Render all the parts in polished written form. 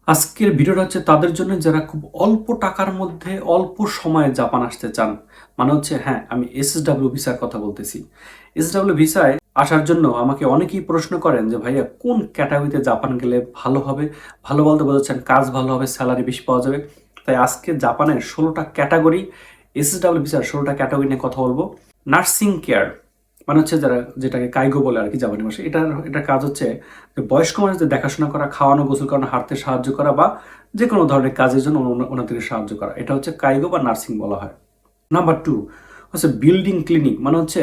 আজকের ভিডিওটা হচ্ছে তাদের জন্য যারা খুব অল্প টাকার মধ্যে অল্প সময়ে জাপান আসতে চান। মানে হচ্ছে হ্যাঁ, আমি এসএসডব্লিউ ভিসার কথা বলতেছি। এসএসডব্লিউ ভিসায় আসার জন্য আমাকে অনেকেই প্রশ্ন করেন যে ভাইয়া কোন ক্যাটাগরিতে জাপান গেলে ভালো হবে? ভালো বলতে বোঝাচ্ছেন কাজ ভালো হবে, স্যালারি বেশি পাওয়া যাবে। তাই আজকে জাপানের ১৬টা ক্যাটাগরি, এসএসডব্লিউ ভিসার ১৬টা ক্যাটাগরি নিয়ে কথা বলবো। নার্সিং কেয়ার মানে হচ্ছে যারা যেটাকে কাইগো বলে আর কি জাপানি ভাষায়। এটার কাজ হচ্ছে যে বয়স্ক মানুষদের দেখাশোনা করা, খাওয়ানো, গোসল করানো, হাঁটতে সাহায্য করা বা যে কোনো ধরনের কাজের জন্য ওনাদেরকে সাহায্য করা। এটা হচ্ছে কাইগো বা নার্সিং বলা হয়। নাম্বার 2 হচ্ছে বিল্ডিং ক্লিনিক মানে হচ্ছে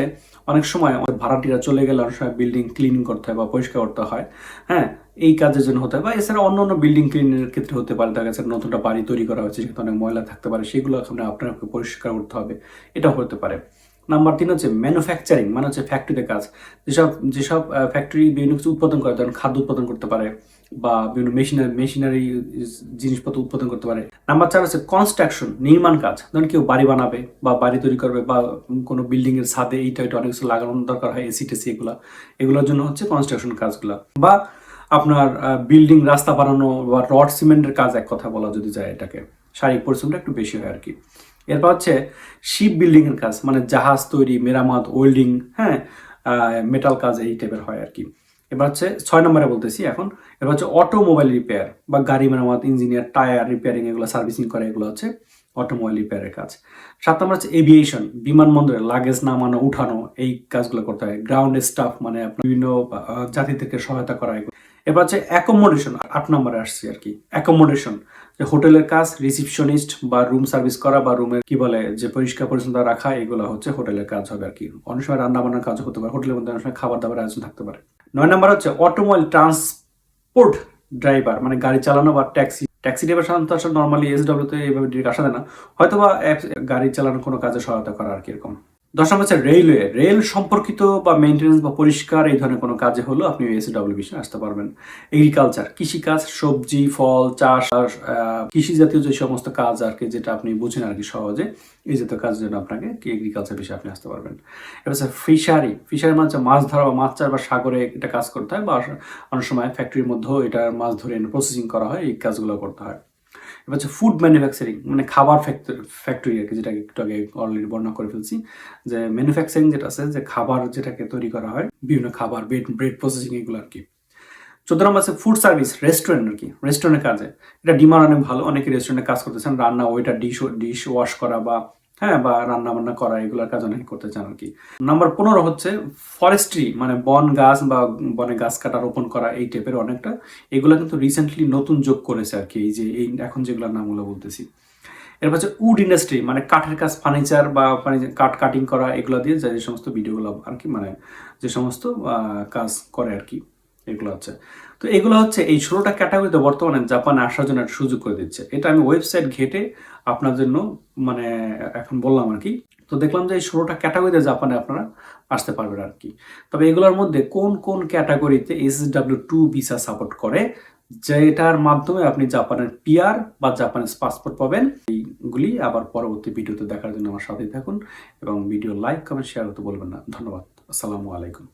অনেক সময় আমাদের ভাড়াটিরা চলে গেলে অনেক সময় বিল্ডিং ক্লিনিং করতে হয় বা পরিষ্কার করতে হয়। হ্যাঁ, এই কাজের জন্য হতে হয় বা এছাড়া অন্য বিল্ডিং ক্লিনিংয়ের ক্ষেত্রে হতে পারে। দেখা যাচ্ছে নতুনটা বাড়ি তৈরি করা হয়েছে, সেখানে অনেক ময়লা থাকতে পারে, সেগুলো আপনাকে পরিষ্কার করতে হবে, এটাও হতে পারে। নাম্বার 3 হচ্ছে ম্যানুফ্যাকচারিং মানে হচ্ছে ফ্যাক্টরিতে কাজ। যেসব যেসব ফ্যাক্টরি বিভিন্ন কিছু উৎপাদন করে, ধরেন খাদ্য উৎপাদন করতে পারে বা বিভিন্ন মেশিনারি জিনিসপত্র উৎপাদন করতে পারে। নাম্বার 4 হচ্ছে কনস্ট্রাকশন, নির্মাণ কাজ। ধরেন কেউ বাড়ি বানাবে বা বাড়ি তৈরি করবে বা কোনো বিল্ডিং এর ছাদে এইটা এটা অনেক কিছু লাগানোর দরকার হয়, এসি টেসি এগুলোর জন্য হচ্ছে কনস্ট্রাকশন কাজগুলা। বা আপনার বিল্ডিং রাস্তা বানানো বা রড সিমেন্টের কাজ, এক কথা বলা যদি যায় এটাকে, শারীরিক পরিশ্রমটা একটু বেশি হয় আর কি। এরপর হচ্ছে শিপ বিল্ডিং এর কাজ, মানে জাহাজ তৈরি, মেরামত, ওয়েল্ডিং, হ্যাঁ, মেটাল কাজ এই টাইপের হয় আর কি। এবার হচ্ছে 6 নম্বরে বলতেছি এখন। এবার হচ্ছে অটোমোবাইল রিপেয়ার বা গাড়ি মেরামত, ইঞ্জিনিয়ার, টায়ার রিপেয়ারিং, এগুলো সার্ভিসিং করে, এগুলো হচ্ছে অটোমোবাইল রিপেয়ারের কাজ। 7 নম্বর হচ্ছে এভিয়েশন, বিমানবন্দরে লাগেজ নামানো উঠানো, এই কাজগুলো করতে হয়। গ্রাউন্ড স্টাফ মানে আপনার বিভিন্ন জাতিদেরকে সহায়তা করা। এবার হচ্ছে অ্যাকোমোডেশন, 8 নম্বরে আসছি আর কি। অ্যাকোমোডেশন যে হোটেলের কাজ, রিসিপশনিস্ট বা রুম সার্ভিস করা বা রুমের কি বলে যে পরিষ্কার পরিচ্ছন্নতা রাখা, এগুলো হচ্ছে হোটেলের কাজ হবে আর কি। অনেক সময় রান্না বান্নার কাজ হতে পারে হোটেলের মধ্যে, অনেক সময় খাবার দাবার আয়োজন থাকতে পারে। 9 নম্বর হচ্ছে অটোমোবাইল ট্রান্সপোর্ট ড্রাইভার, মানে গাড়ি চালানো বা ট্যাক্সি ট্যাক্সি ড্রাইভার সাধারণত আসলে নর্মালি এসডব্লিউ তে এইভাবে ডিরেক্ট আসা দেয় না, হয়তো বা গাড়ি চালানোর কোনো কাজে সহায়তা করা আর কি এরকম। 10 নম্বর হচ্ছে রেলওয়ে, রেল সম্পর্কিত বা মেইনটেনেন্স বা পরিষ্কার এই ধরনের কোনো কাজে হলেও আপনি এসডব্লিউ বিষয়ে আসতে পারবেন। এগ্রিকালচার, কৃষিকাজ, সবজি, ফল চাষ আর কৃষি জাতীয় যে সমস্ত কাজ আর কি, যেটা আপনি বুঝেন আর কি সহজে, এই জাতীয় কাজের জন্য আপনাকে এগ্রিকালচার বিষয়ে আপনি আসতে পারবেন। এবার হচ্ছে ফিশারি, ফিশারি মানে হচ্ছে মাছ ধরা বা মাছ চাষ বা সাগরে এটা কাজ করতে হয়, বা অনেক সময় ফ্যাক্টরির মধ্যেও এটা মাছ ধরে প্রসেসিং করা হয়, এই কাজগুলো করতে হয়। এবার হচ্ছে ফুড ম্যানুফ্যাকচারিং, মানে খাবার ফ্যাক্টরি আর কি, যেটাকে একটু আগে অলরেডি বর্ণনা করে ফেলছি। যে ম্যানুফ্যাকচারিং যেটা আছে, যে খাবার যেটাকে তৈরি করা হয়, বিভিন্ন খাবার, ব্রেড প্রসেসিং, এগুলো আর কি। 14 নম্বর আছে ফুড সার্ভিস, রেস্টুরেন্ট আর কি, রেস্টুরেন্টের কাজে এটা ডিমান্ড অনেক ভালো, অনেকে রেস্টুরেন্টে কাজ করতেছেন, রান্না, ওইটা ডিশ ওয়াশ করা বা হ্যাঁ বা রান্না বান্না করা, এগুলোর কাজ অনেকে করতে চান আর কি। নাম্বার 15 হচ্ছে ফরেস্ট্রি, মানে বন গাছ বা বনে গাছ কাটা, রোপণ করা, এই টাইপের অনেকটা। এগুলো কিন্তু রিসেন্টলি নতুন যোগ করেছে আর কি, এই যে এই এখন যেগুলোর নামগুলো বলতেছি। এরপর হচ্ছে উড ইন্ডাস্ট্রি, মানে কাঠের কাজ, ফার্নিচার বা কাঠ কাটিং করা, এগুলো দিয়ে যে সমস্ত ভিডিওগুলো আর কি, মানে যে সমস্ত কাজ করে আর কি, এগুলো হচ্ছে। তো এগুলো হচ্ছে এই 16টা ক্যাটাগরিতে বর্তমানে জাপানে আসার জন্য একটা সুযোগ করে দিচ্ছে। এটা আমি ওয়েবসাইট ঘেটে আপনার জন্য মানে এখন বললাম আর কি। তো দেখলাম যে এই 16টা ক্যাটাগরিতে জাপানে আপনারা আসতে পারবেন আর কি। তবে এগুলোর মধ্যে কোন কোন ক্যাটাগরিতে SW2 ভিসা সাপোর্ট করে, যেটার মাধ্যমে আপনি জাপানের পিআর বা জাপানিজ পাসপোর্ট পাবেন, এইগুলি আবার পরবর্তী ভিডিওতে দেখার জন্য আমার সাথেই থাকুন এবং ভিডিও লাইক, কমেন্ট, শেয়ার হতে বলবেন না। ধন্যবাদ। আসসালামু আলাইকুম।